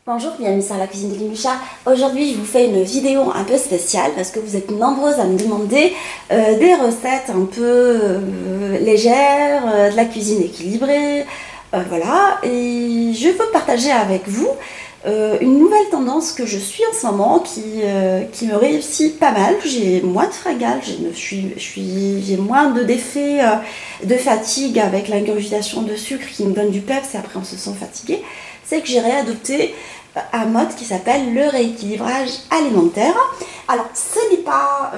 Bonjour, bienvenue sur la cuisine de Limucha. Aujourd'hui, je vous fais une vidéo un peu spéciale parce que vous êtes nombreuses à me demander des recettes un peu légères, de la cuisine équilibrée, voilà. Et je veux partager avec vous une nouvelle tendance que je suis en ce moment qui me réussit pas mal. J'ai moins de fringales, j'ai moins de d'effets de fatigue avec l'ingurgitation de sucre qui me donne du peps et après on se sent fatigué. C'est que j'ai réadopté un mode qui s'appelle le rééquilibrage alimentaire. Alors, ce n'est pas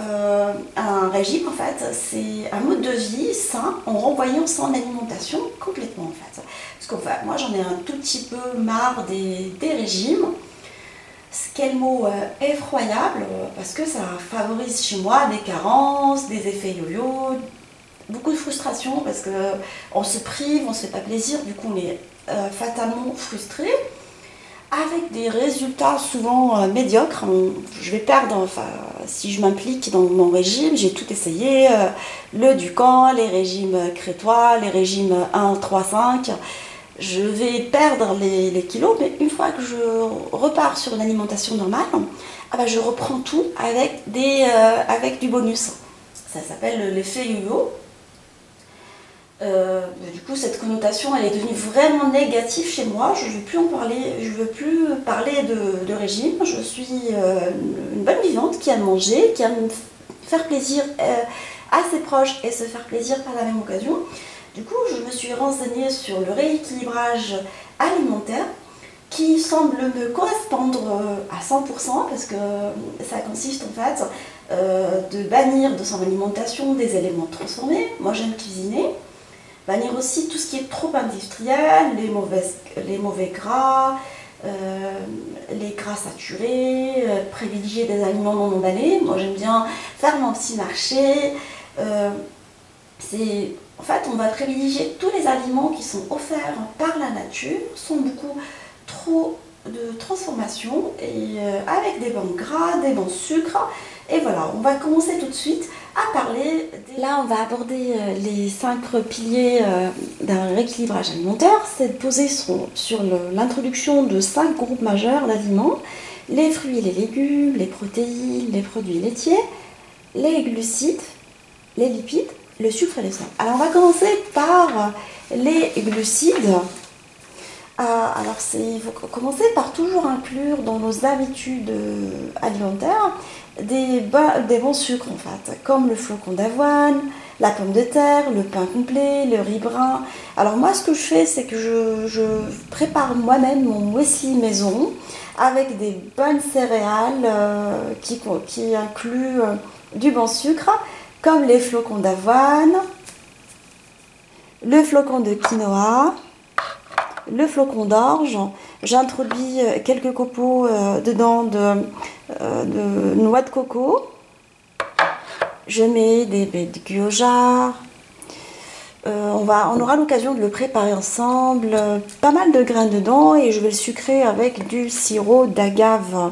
un régime en fait, c'est un mode de vie sain en renvoyant son alimentation complètement en fait. Parce qu'enfin, moi j'en ai un tout petit peu marre des régimes. Quel mot effroyable, parce que ça favorise chez moi des carences, des effets yo-yo, beaucoup de frustration parce qu'on se prive, on ne se fait pas plaisir, du coup on est fatalement frustré, avec des résultats souvent médiocres. Je vais perdre, enfin, si je m'implique dans mon régime, j'ai tout essayé, le Ducan, les régimes crétois, les régimes 1, 3, 5, je vais perdre les kilos, mais une fois que je repars sur une alimentation normale, ah ben, je reprends tout avec du bonus. Ça s'appelle l'effet yo-yo. Du coup, cette connotation, elle est devenue vraiment négative chez moi. Je ne veux plus en parler. Je veux plus parler de régime. Je suis une bonne vivante qui aime manger, qui aime faire plaisir à ses proches et se faire plaisir par la même occasion. Du coup, je me suis renseignée sur le rééquilibrage alimentaire qui semble me correspondre à 100% parce que ça consiste en fait de bannir de son alimentation des éléments transformés. Moi, j'aime cuisiner. Bannir aussi tout ce qui est trop industriel, les mauvais gras, les gras saturés, privilégier des aliments non emballés. Moi j'aime bien faire mon petit marché. En fait, on va privilégier tous les aliments qui sont offerts par la nature, sans beaucoup trop de transformation, et avec des bons gras, des bons sucres. Et voilà, on va commencer tout de suite à parler. Là, on va aborder les 5 piliers d'un rééquilibrage alimentaire. C'est de poser sur l'introduction de 5 groupes majeurs d'aliments: les fruits et les légumes, les protéines, les produits laitiers, les glucides, les lipides, le sucre et le sel. Alors, on va commencer par les glucides. Alors, il faut commencer par toujours inclure dans nos habitudes alimentaires des bons sucres en fait, comme le flocon d'avoine, la pomme de terre, le pain complet, le riz brun. Alors moi, ce que je fais, c'est que je prépare moi-même mon muesli maison avec des bonnes céréales qui incluent du bon sucre, comme les flocons d'avoine, le flocon de quinoa, le flocon d'orge. J'introduis quelques copeaux dedans de noix de coco. Je mets des baies de gyoja. On aura l'occasion de le préparer ensemble. Pas mal de grains dedans et je vais le sucrer avec du sirop d'agave.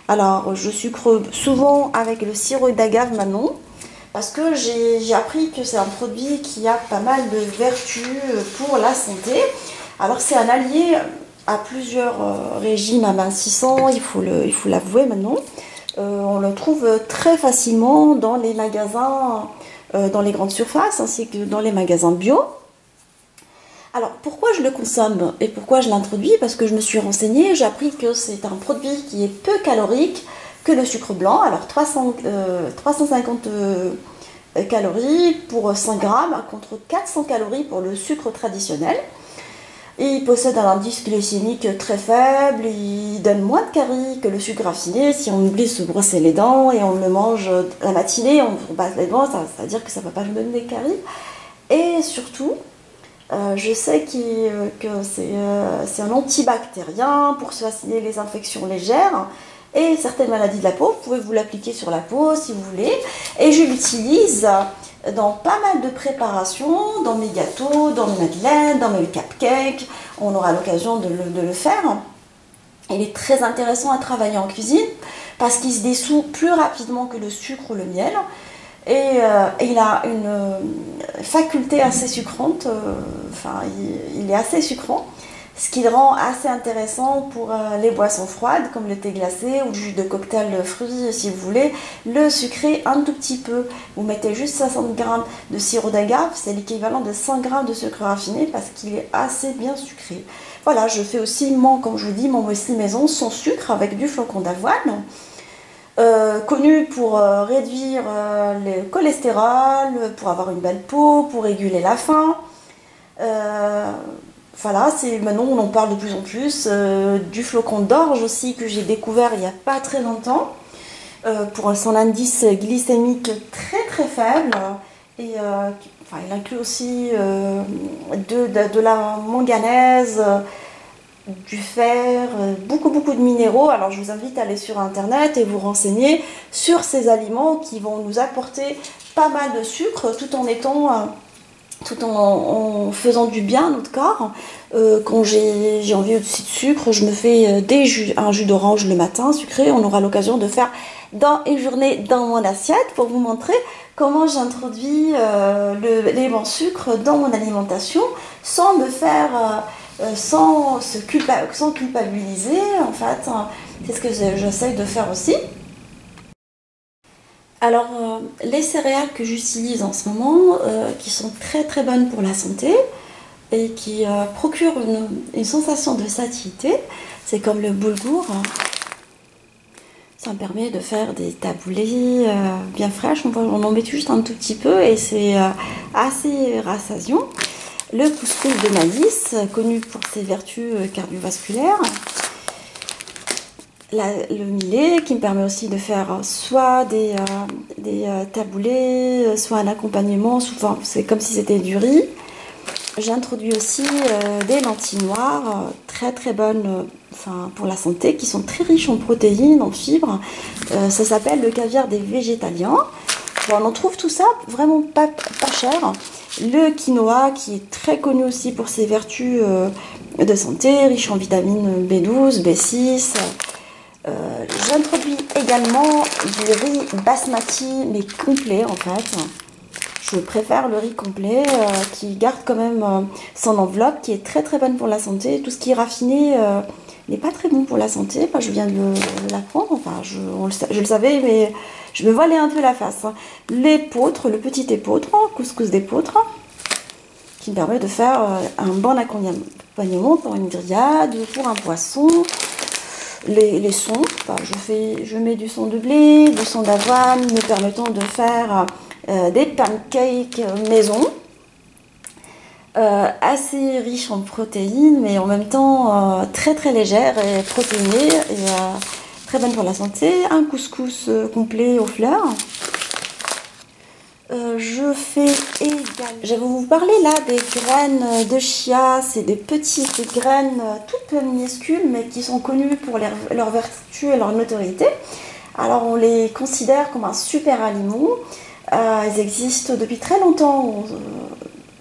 Alors, je sucre souvent avec le sirop d'agave maintenant parce que j'ai appris que c'est un produit qui a pas mal de vertus pour la santé. Alors, c'est un allié à plusieurs régimes amincissants, il faut l'avouer maintenant. On le trouve très facilement dans les magasins, dans les grandes surfaces, ainsi que dans les magasins bio. Alors, pourquoi je le consomme et pourquoi je l'introduis? Parce que je me suis renseignée, j'ai appris que c'est un produit qui est peu calorique que le sucre blanc. Alors, 350 calories pour 100 grammes, contre 400 calories pour le sucre traditionnel. Et il possède un indice glycémique très faible, il donne moins de caries que le sucre raffiné. Si on oublie de se brosser les dents et on le mange la matinée, on passe les dents, ça veut dire que ça ne va pas nous donner des caries. Et surtout, je sais que c'est un antibactérien pour soigner les infections légères et certaines maladies de la peau. Vous pouvez vous l'appliquer sur la peau si vous voulez. Et je l'utilise dans pas mal de préparations, dans mes gâteaux, dans mes madeleines, dans mes cupcakes. On aura l'occasion de le faire. Il est très intéressant à travailler en cuisine parce qu'il se dissout plus rapidement que le sucre ou le miel. Et il a une faculté assez sucrante, il est assez sucrant. ce qui le rend assez intéressant pour les boissons froides comme le thé glacé ou le jus de cocktail de fruits si vous voulez le sucrer un tout petit peu. Vous mettez juste 60 g de sirop d'agave, c'est l'équivalent de 100 g de sucre raffiné parce qu'il est assez bien sucré. Voilà, je fais aussi, comme je vous dis, mon muesli maison sans sucre avec du flocon d'avoine. Connu pour réduire le cholestérol, pour avoir une belle peau, pour réguler la faim. Voilà, maintenant on en parle de plus en plus. Du flocon d'orge aussi que j'ai découvert il n'y a pas très longtemps. Pour son indice glycémique très très faible. Et il inclut aussi de la manganèse, du fer, beaucoup de minéraux. Alors je vous invite à aller sur internet et vous renseigner sur ces aliments qui vont nous apporter pas mal de sucre tout en faisant du bien à notre corps. Quand j'ai envie aussi de sucre, je me fais un jus d'orange le matin sucré. On aura l'occasion de faire dans une journée dans mon assiette pour vous montrer comment j'introduis l'élément sucre dans mon alimentation sans me faire sans culpabiliser. En fait, c'est ce que j'essaie de faire aussi. Alors, les céréales que j'utilise en ce moment, qui sont très bonnes pour la santé et qui procurent une sensation de satiété, c'est comme le boulgour. Ça me permet de faire des taboulés bien fraîches. On en met juste un tout petit peu et c'est assez rassasiant. Le couscous de maïs, connu pour ses vertus cardiovasculaires. Le millet, qui me permet aussi de faire soit des taboulés, soit un accompagnement. Souvent, c'est comme si c'était du riz. J'introduis aussi des lentilles noires, très bonnes pour la santé, qui sont très riches en protéines, en fibres. Ça s'appelle le caviar des végétaliens. Bon, on en trouve tout ça vraiment pas cher. Le quinoa, qui est très connu aussi pour ses vertus de santé, riche en vitamines B12, B6. J'introduis également du riz basmati, mais complet en fait. Je préfère le riz complet qui garde quand même son enveloppe, qui est très bonne pour la santé. Tout ce qui est raffiné n'est pas très bon pour la santé. Enfin, je viens de l'apprendre, enfin je le savais, mais je me voilais un peu la face. L'épeautre, le petit épeautre, couscous d'épeautre, qui me permet de faire un bon accompagnement pour une grillade, pour un poisson. Les sons, je mets du son de blé, du son d'avoine, me permettant de faire des pancakes maison, assez riches en protéines, mais en même temps très légères et protéinées, et très bonnes pour la santé. Un couscous complet aux fleurs. Je vais vous parler là des graines de chia. C'est des petites graines toutes minuscules mais qui sont connues pour leur vertu et leur notoriété. Alors on les considère comme un super aliment. Elles existent depuis très longtemps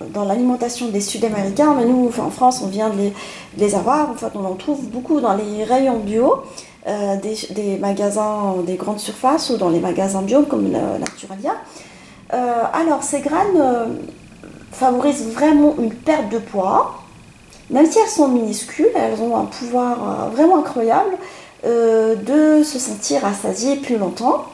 dans l'alimentation des Sud-Américains, mais nous en France on vient de les avoir. En fait on en trouve beaucoup dans les rayons bio des magasins, des grandes surfaces ou dans les magasins bio comme Naturalia. Alors ces graines favorisent vraiment une perte de poids, même si elles sont minuscules, elles ont un pouvoir vraiment incroyable de se sentir rassasié plus longtemps.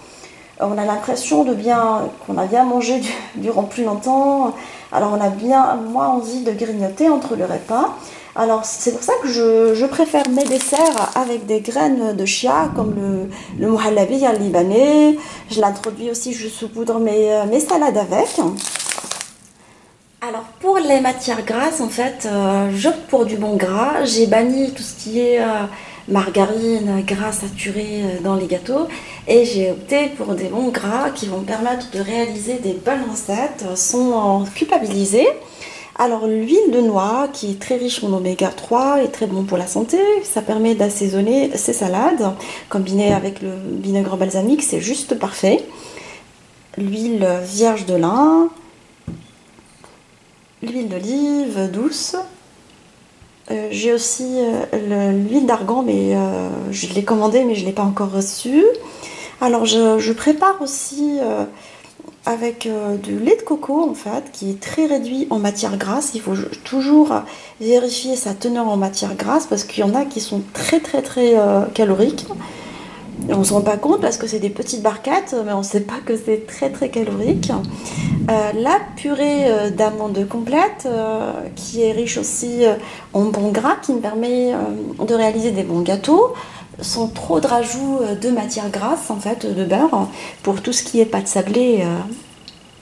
On a l'impression qu'on a bien mangé durant plus longtemps, alors on a bien moins envie de grignoter entre le repas. Alors c'est pour ça que je préfère mes desserts avec des graines de chia comme le muhallabi libanais. Je l'introduis aussi, je saupoudre mes salades avec. Alors pour les matières grasses, en fait, j'opte pour du bon gras. J'ai banni tout ce qui est margarine, gras saturé dans les gâteaux. Et j'ai opté pour des bons gras qui vont me permettre de réaliser des bonnes recettes sans culpabiliser. Alors l'huile de noix qui est très riche en oméga 3 est très bon pour la santé, ça permet d'assaisonner ces salades, combiné avec le vinaigre balsamique, c'est juste parfait. L'huile vierge de lin, l'huile d'olive douce, j'ai aussi l'huile d'argan, mais je l'ai commandée mais je ne l'ai pas encore reçue. Alors je prépare aussi avec du lait de coco en fait, qui est très réduit en matière grasse. Il faut toujours vérifier sa teneur en matière grasse parce qu'il y en a qui sont très caloriques. Et on ne se rend pas compte parce que c'est des petites barquettes, mais on ne sait pas que c'est très calorique. La purée d'amandes complète, qui est riche aussi en bons gras, qui me permet de réaliser des bons gâteaux, sans trop de rajout de matière grasse, en fait, de beurre. Pour tout ce qui est pâte sablée,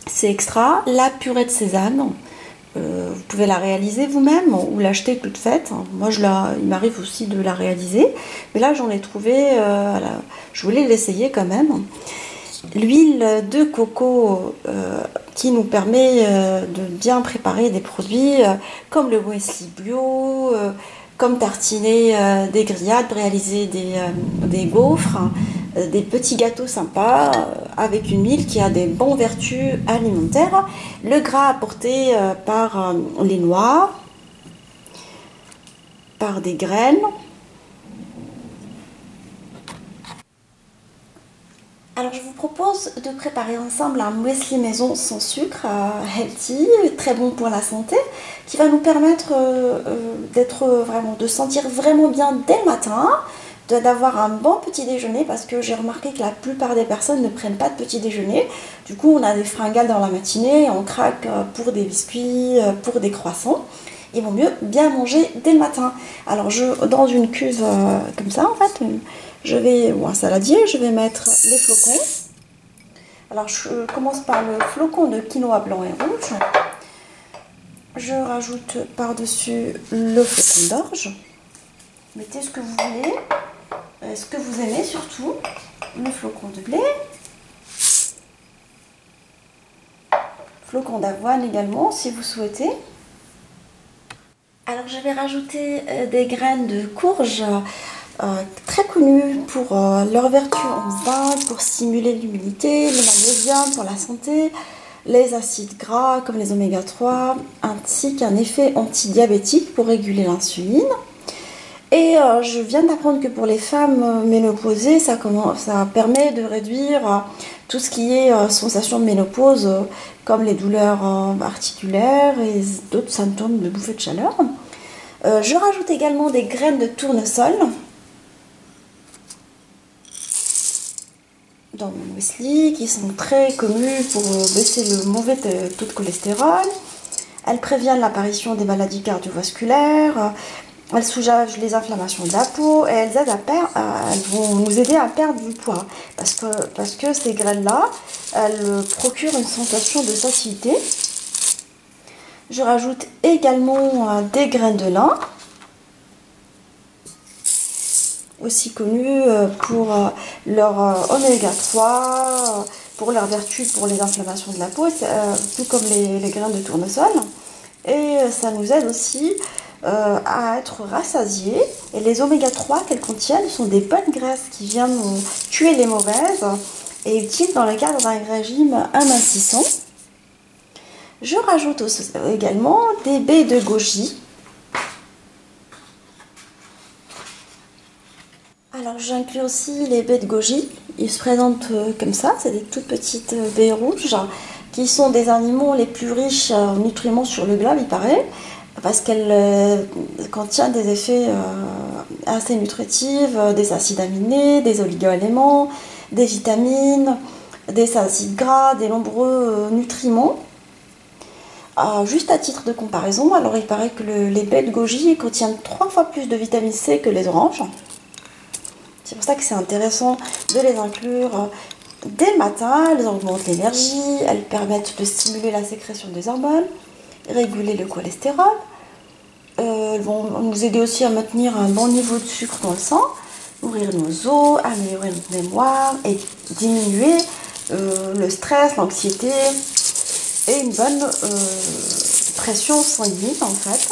c'est extra. La purée de sésame, vous pouvez la réaliser vous-même ou l'acheter toute faite. Moi, il m'arrive aussi de la réaliser. Mais là, j'en ai trouvé, je voulais l'essayer quand même. L'huile de coco qui nous permet de bien préparer des produits comme le muesli bio, comme tartiner des grillades, réaliser des gaufres, des petits gâteaux sympas avec une huile qui a des bonnes vertus alimentaires. Le gras apporté par les noix, par des graines. Alors je vous propose de préparer ensemble un muesli maison sans sucre, healthy, très bon pour la santé, qui va nous permettre de sentir vraiment bien dès le matin, d'avoir un bon petit déjeuner, parce que j'ai remarqué que la plupart des personnes ne prennent pas de petit déjeuner. Du coup on a des fringales dans la matinée, on craque pour des biscuits, pour des croissants. Il vaut mieux bien manger dès le matin. Alors dans une cuve comme ça en fait, ou un saladier, je vais mettre les flocons. Alors je commence par le flocon de quinoa blanc et rouge. Je rajoute par-dessus le flocon d'orge. Mettez ce que vous voulez, ce que vous aimez surtout. Le flocon de blé. Flocon d'avoine également si vous souhaitez. Alors je vais rajouter des graines de courge très connues pour leur vertu en zinc, pour stimuler l'immunité, le magnésium pour la santé, les acides gras comme les oméga 3, ainsi qu'un effet antidiabétique pour réguler l'insuline. Et je viens d'apprendre que pour les femmes ménopausées, ça permet de réduire tout ce qui est sensation de ménopause, comme les douleurs articulaires et d'autres symptômes de bouffée de chaleur. Je rajoute également des graines de tournesol dans mon muesli, qui sont très connues pour baisser le mauvais taux de cholestérol. Elles préviennent l'apparition des maladies cardiovasculaires. Elles soulagent les inflammations de la peau et elles vont nous aider à perdre du poids parce que ces graines-là, elles procurent une sensation de satiété. Je rajoute également des graines de lin, aussi connues pour leur oméga 3, pour leurs vertus pour les inflammations de la peau, tout comme les graines de tournesol. Et ça nous aide aussi à être rassasiés. Et les oméga 3 qu'elles contiennent sont des bonnes graisses qui viennent tuer les mauvaises et utiles dans le cadre d'un régime amincissant. Je rajoute également des baies de goji. Alors j'inclus aussi les baies de goji. Ils se présentent comme ça, c'est des toutes petites baies rouges qui sont des aliments les plus riches en nutriments sur le globe, il paraît, parce qu'elle contient des effets assez nutritifs, des acides aminés, des oligo-éléments, des vitamines, des acides gras, des nombreux nutriments. Juste à titre de comparaison, alors il paraît que les baies de goji contiennent 3 fois plus de vitamine C que les oranges. C'est pour ça que c'est intéressant de les inclure dès le matin. Elles augmentent l'énergie, elles permettent de stimuler la sécrétion des hormones, réguler le cholestérol. Elles vont nous aider aussi à maintenir un bon niveau de sucre dans le sang, nourrir nos os, améliorer notre mémoire et diminuer le stress, l'anxiété et une bonne pression sanguine en fait.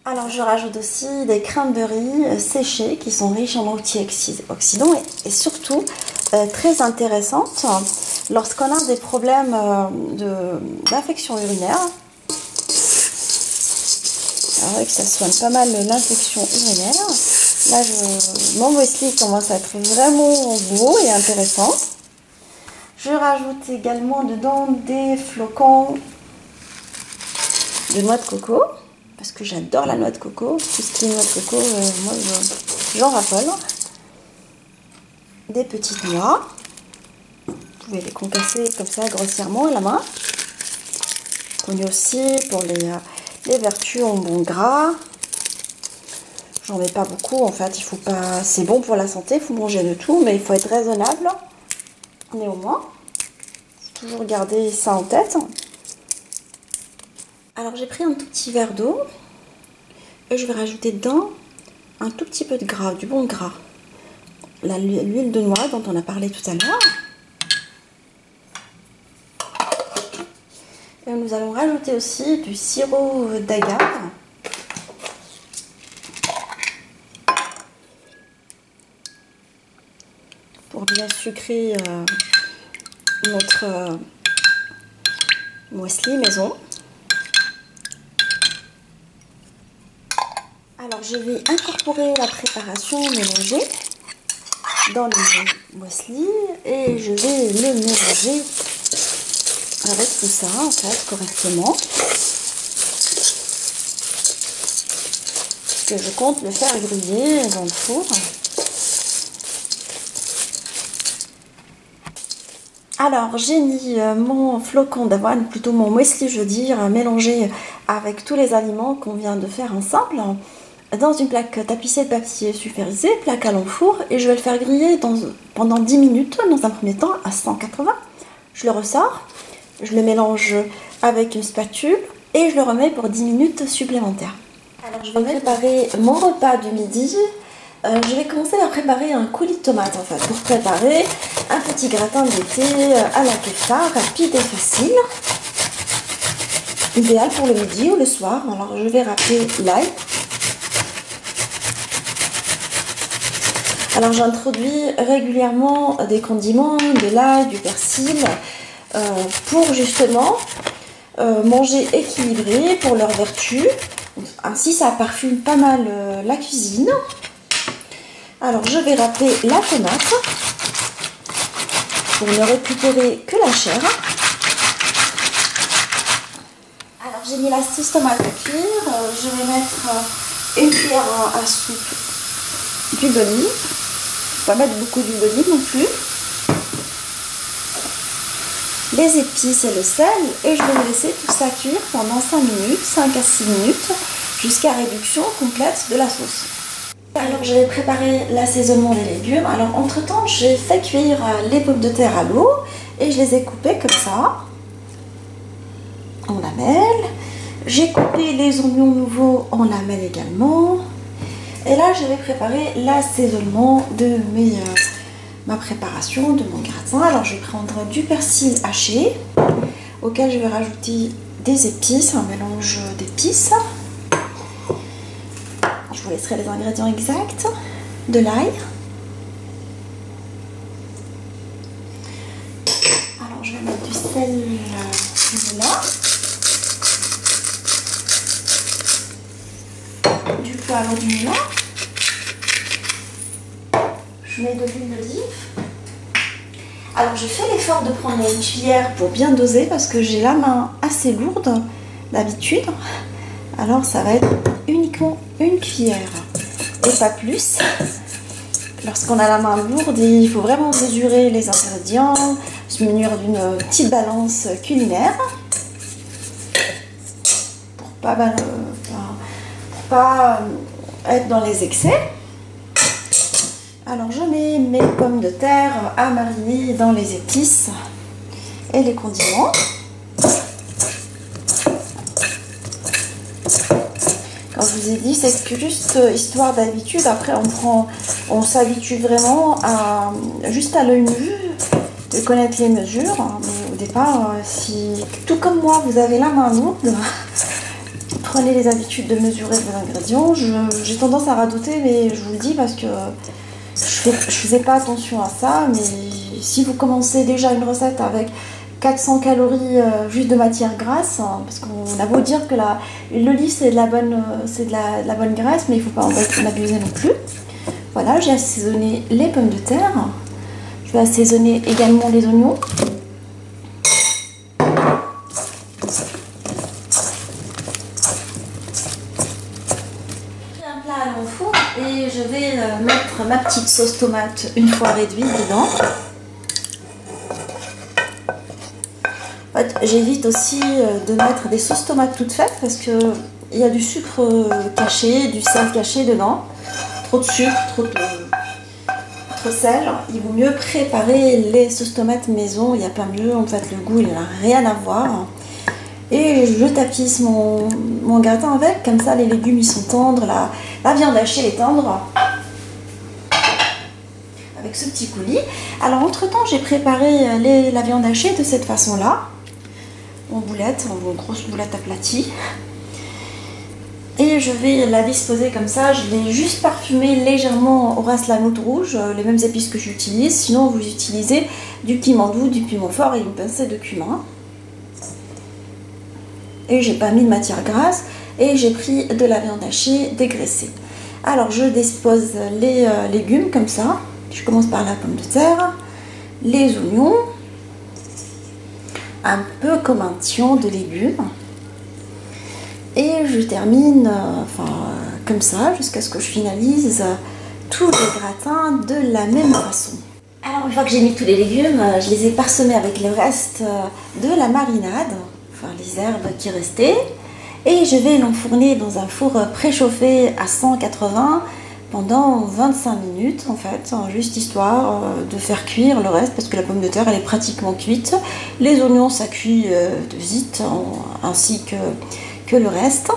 Alors je rajoute aussi des crèmes de riz séchées qui sont riches en antioxydants et surtout très intéressantes lorsqu'on a des problèmes d'infection urinaire. Alors oui, que ça soigne pas mal l'infection urinaire. Là, mon muesli commence à être vraiment beau et intéressant. Je rajoute également dedans des flocons de noix de coco, parce que j'adore la noix de coco. Tout ce qui est noix de coco, moi j'en raffole. Des petites noix. Vous pouvez les compasser comme ça grossièrement à la main. Connu aussi pour les vertus en bon gras. J'en mets pas beaucoup en fait, il faut pas. C'est bon pour la santé, il faut manger de tout, mais il faut être raisonnable. Néanmoins, faut toujours garder ça en tête. Alors j'ai pris un tout petit verre d'eau et je vais rajouter dedans un tout petit peu de gras, du bon gras. L'huile de noix dont on a parlé tout à l'heure. Et nous allons rajouter aussi du sirop d'agave. Pour bien sucrer notre muesli maison. Alors je vais incorporer la préparation mélangée dans le muesli et je vais le mélanger avec tout ça en fait correctement. Parce que je compte le faire griller dans le four. Alors j'ai mis mon flocon d'avoine, plutôt mon muesli je veux dire, mélangé avec tous les aliments qu'on vient de faire ensemble dans une plaque tapissée de papier sulfurisé, plaque à long four, et je vais le faire griller pendant 10 minutes dans un premier temps à 180. Je le ressors, je le mélange avec une spatule et je le remets pour 10 minutes supplémentaires. Alors je vais préparer mon repas du midi. Je vais commencer par préparer un coulis de tomates en fait, pour préparer un petit gratin d'été à la kefta, rapide et facile. Idéal pour le midi ou le soir. Alors je vais râper l'ail. Alors j'introduis régulièrement des condiments, de l'ail, du persil, pour justement manger équilibré pour leurs vertus. Ainsi ça parfume pas mal la cuisine. Alors je vais râper la tomate pour ne récupérer que la chair. Alors j'ai mis la sauce tomate à cuire. Je vais mettre une cuillère à soupe d'huile d'olive. Pas mettre beaucoup d'huile d'olive non plus. Les épices et le sel. Et je vais laisser tout ça cuire pendant 5 minutes, 5 à 6 minutes, jusqu'à réduction complète de la sauce. Alors je vais préparer l'assaisonnement des légumes. Alors entre temps j'ai fait cuire les pommes de terre à l'eau et je les ai coupées comme ça en lamelles. J'ai coupé les oignons nouveaux en lamelles également. Et là je vais préparer l'assaisonnement de ma préparation de mon gratin. Alors je vais prendre du persil haché auquel je vais rajouter des épices, un mélange d'épices. Je vous laisserai les ingrédients exacts. De l'ail. Alors je vais mettre du sel là. Du poivre du noix. Je mets de l'huile d'olive. Alors j'ai fait l'effort de prendre une cuillère pour bien doser parce que j'ai la main assez lourde d'habitude. Alors ça va être uniquement une cuillère et pas plus. Lorsqu'on a la main lourde, il faut vraiment mesurer les ingrédients, se munir d'une petite balance culinaire pour pas être dans les excès. Alors je mets mes pommes de terre à mariner dans les épices et les condiments. Comme je vous ai dit, c'est juste histoire d'habitude. Après, on s'habitue vraiment juste à l'œil nu, de connaître les mesures. Mais au départ, si tout comme moi, vous avez la main lourde, prenez les habitudes de mesurer vos ingrédients. J'ai tendance à radoter, mais je vous le dis parce que je faisais pas attention à ça. Mais si vous commencez déjà une recette avec 400 calories juste de matière grasse, hein, parce qu'on a beau dire que l'olive c'est de la bonne graisse, mais il ne faut pas en abuser non plus. Voilà, j'ai assaisonné les pommes de terre. Je vais assaisonner également les oignons. Et je vais mettre ma petite sauce tomate une fois réduite dedans. En fait, j'évite aussi de mettre des sauces tomates toutes faites parce qu'il y a du sucre caché, du sel caché dedans. Trop de sucre, trop de sel. Il vaut mieux préparer les sauces tomates maison, il n'y a pas mieux. En fait, le goût, il n'a rien à voir. Et je tapisse mon gratin avec, comme ça les légumes ils sont tendres, la viande hachée est tendre. Avec ce petit coulis. Alors entre temps j'ai préparé la viande hachée de cette façon là. En boulettes, en grosse boulette aplatie. Et je vais la disposer comme ça. Je vais juste parfumer légèrement au reste la note rouge, les mêmes épices que j'utilise. Sinon vous utilisez du piment doux, du piment fort et une pincée de cumin. Et j'ai pas mis de matière grasse et j'ai pris de la viande hachée dégraissée. Alors je dispose les légumes comme ça. Je commence par la pomme de terre, les oignons, un peu comme un tian de légumes. Et je termine comme ça jusqu'à ce que je finalise tous les gratins de la même façon. Alors une fois que j'ai mis tous les légumes, je les ai parsemés avec le reste de la marinade. Les herbes qui restaient, et je vais l'enfourner dans un four préchauffé à 180 pendant 25 minutes en fait, juste histoire de faire cuire le reste parce que la pomme de terre elle est pratiquement cuite. Les oignons ça cuit vite ainsi que le reste.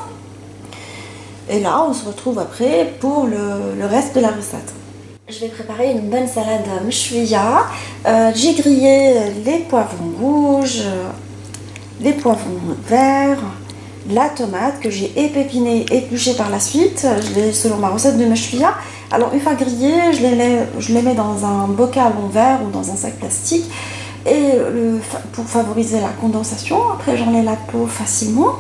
Et là on se retrouve après pour le reste de la recette. Je vais préparer une bonne salade mchouia. J'ai grillé les poivrons rouges, les poivrons verts, la tomate que j'ai épépinée, épluchée par la suite. Je l'ai selon ma recette de mchouia. Alors une fois grillées, je les mets dans un bocal en verre ou dans un sac plastique et pour favoriser la condensation. Après j'enlève la peau facilement.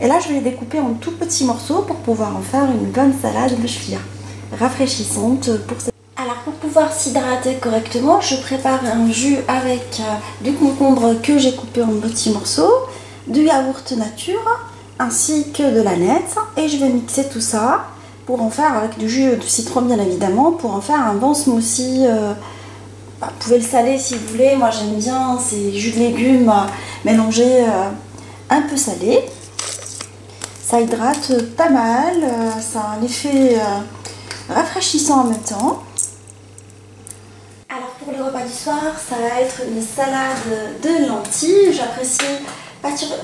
Et là je vais les découper en tout petits morceaux pour pouvoir en faire une bonne salade mchouia rafraîchissante pour cette. Alors pour pouvoir s'hydrater correctement, je prépare un jus avec du concombre que j'ai coupé en petits morceaux, du yaourt nature ainsi que de la nette et je vais mixer tout ça pour en faire avec du jus de citron bien évidemment pour en faire un bon smoothie. Vous pouvez le saler si vous voulez, moi j'aime bien ces jus de légumes mélangés un peu salés. Ça hydrate pas mal, ça a un effet rafraîchissant en même temps. Alors pour le repas du soir, ça va être une salade de lentilles. J'apprécie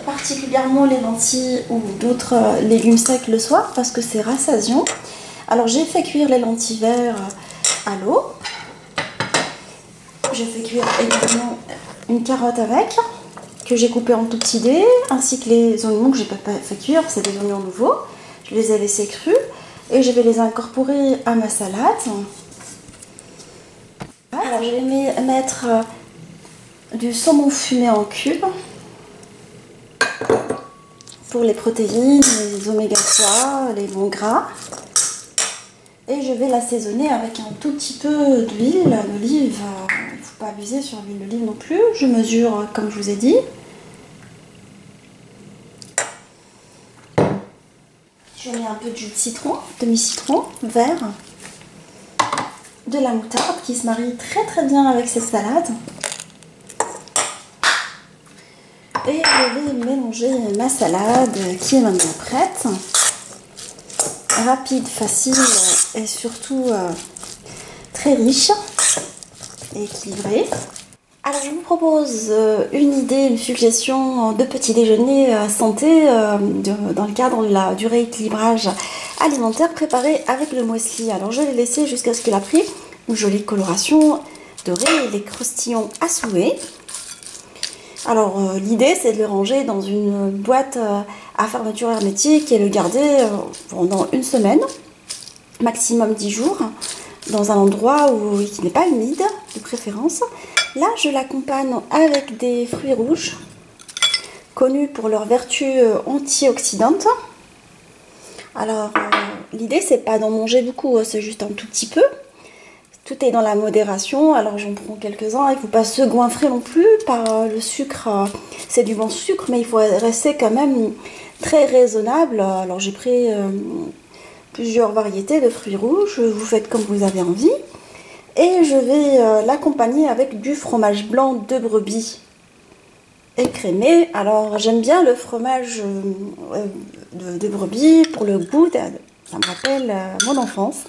particulièrement les lentilles ou d'autres légumes secs le soir parce que c'est rassasiant. Alors j'ai fait cuire les lentilles vertes à l'eau. J'ai fait cuire également une carotte avec, que j'ai coupée en tout petits dés, ainsi que les oignons que j'ai pas fait cuire, c'est des oignons nouveaux. Je les ai laissés crus et je vais les incorporer à ma salade. Alors je vais mettre du saumon fumé en cubes pour les protéines, les oméga 3, les bons gras. Et je vais l'assaisonner avec un tout petit peu d'huile d'olive. Il ne faut pas abuser sur l'huile d'olive non plus. Je mesure comme je vous ai dit. Je mets un peu de jus de citron, demi-citron vert. De la moutarde qui se marie très très bien avec cette salade. Et je vais mélanger ma salade qui est maintenant prête. Rapide, facile et surtout très riche et équilibrée. Alors je vous propose une idée, une suggestion de petit déjeuner santé dans le cadre du rééquilibrage alimentaire préparé avec le muesli. Alors je l'ai laissé jusqu'à ce qu'il a pris une jolie coloration dorée et les croustillons à souhait. Alors l'idée c'est de le ranger dans une boîte à fermeture hermétique et le garder pendant une semaine, maximum 10 jours, dans un endroit qui n'est pas humide de préférence. Là je l'accompagne avec des fruits rouges connus pour leurs vertus antioxydantes. Alors l'idée c'est pas d'en manger beaucoup, c'est juste un tout petit peu. Tout est dans la modération, alors j'en prends quelques-uns. Il ne faut pas se goinfrer non plus par le sucre. C'est du bon sucre, mais il faut rester quand même très raisonnable. Alors j'ai pris plusieurs variétés de fruits rouges, vous faites comme vous avez envie. Et je vais l'accompagner avec du fromage blanc de brebis écrémé. Alors j'aime bien le fromage de brebis pour le goût, ça me rappelle mon enfance.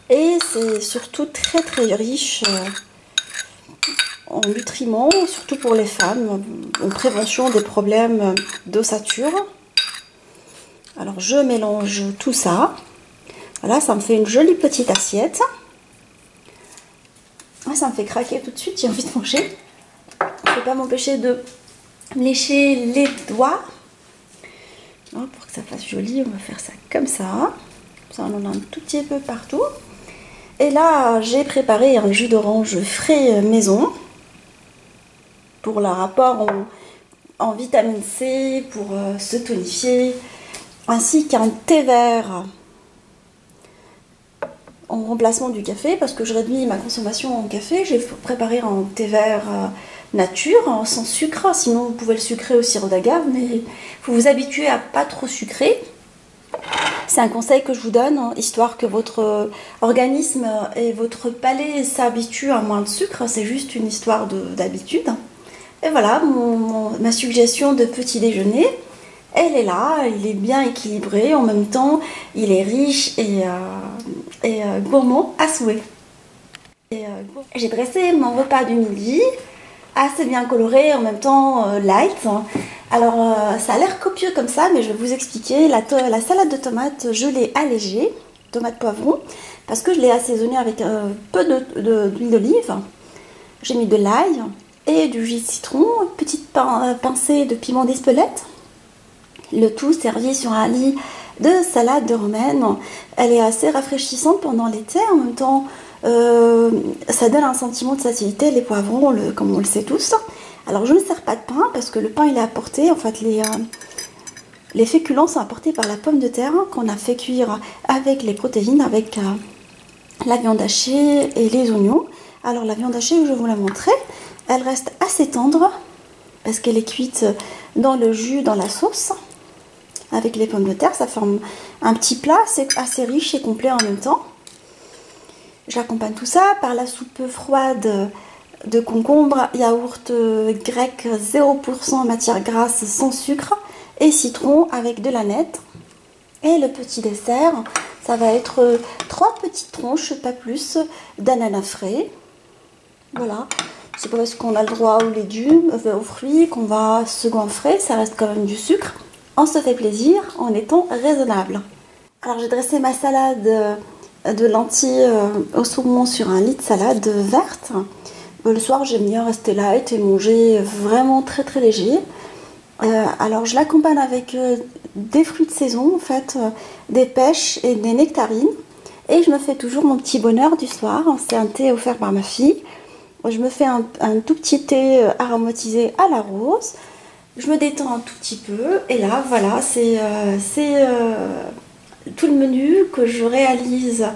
Et c'est surtout très très riche en nutriments, surtout pour les femmes, en prévention des problèmes d'ossature. Alors je mélange tout ça. Voilà, ça me fait une jolie petite assiette. Ça me fait craquer tout de suite, j'ai envie de manger. Je ne peux pas m'empêcher de lécher les doigts. Pour que ça fasse joli, on va faire ça comme ça. Ça, on en a un tout petit peu partout. Et là, j'ai préparé un jus d'orange frais maison pour le rapport en vitamine C, pour se tonifier, ainsi qu'un thé vert en remplacement du café, parce que je réduis ma consommation en café. J'ai préparé un thé vert nature, sans sucre. Sinon, vous pouvez le sucrer au sirop d'agave, mais il faut vous habituer à pas trop sucrer. C'est un conseil que je vous donne, histoire que votre organisme et votre palais s'habituent à moins de sucre. C'est juste une histoire d'habitude. Et voilà, ma suggestion de petit déjeuner. Elle est là, il est bien équilibré, en même temps il est riche et gourmand à souhait. J'ai dressé mon repas du midi, assez bien coloré, en même temps light. Alors ça a l'air copieux comme ça, mais je vais vous expliquer. La salade de tomates, je l'ai allégée, tomate poivron, parce que je l'ai assaisonnée avec peu d'huile d'olive. J'ai mis de l'ail et du jus de citron, une petite pincée de piment d'Espelette. Le tout servi sur un lit de salade de romaine. Elle est assez rafraîchissante pendant l'été. En même temps, ça donne un sentiment de satiété. Les poivrons, comme on le sait tous. Alors, je ne sers pas de pain parce que le pain, il est apporté. En fait, les féculents sont apportés par la pomme de terre qu'on a fait cuire avec les protéines, avec la viande hachée et les oignons. Alors, la viande hachée, je vais vous la montrer. Elle reste assez tendre parce qu'elle est cuite dans le jus, dans la sauce. Avec les pommes de terre, ça forme un petit plat assez riche et complet en même temps. J'accompagne tout ça par la soupe froide de concombre, yaourt grec 0% matière grasse sans sucre et citron avec de l'aneth. Et le petit dessert, ça va être 3 petites tranches, pas plus, d'ananas frais. Voilà, c'est pas parce qu'on a le droit aux légumes, aux fruits qu'on va se goinfrer, ça reste quand même du sucre. On se fait plaisir en étant raisonnable. Alors j'ai dressé ma salade de lentilles au saumon sur un lit de salade verte. Le soir j'aime bien rester light et manger vraiment très très léger. Alors je l'accompagne avec des fruits de saison, en fait, des pêches et des nectarines. Et je me fais toujours mon petit bonheur du soir. C'est un thé offert par ma fille. Je me fais un tout petit thé aromatisé à la rose. Je me détends un tout petit peu et là voilà, c'est tout le menu que je réalise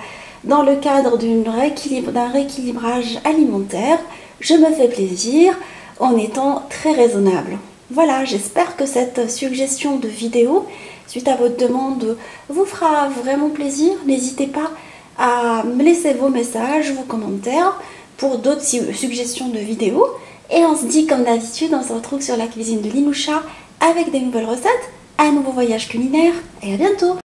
dans le cadre d'un rééquilibrage alimentaire. Je me fais plaisir en étant très raisonnable. Voilà, j'espère que cette suggestion de vidéo, suite à votre demande, vous fera vraiment plaisir. N'hésitez pas à me laisser vos messages, vos commentaires pour d'autres suggestions de vidéos. Et on se dit comme d'habitude, on se retrouve sur la cuisine de Linoucha avec des nouvelles recettes, un nouveau voyage culinaire et à bientôt!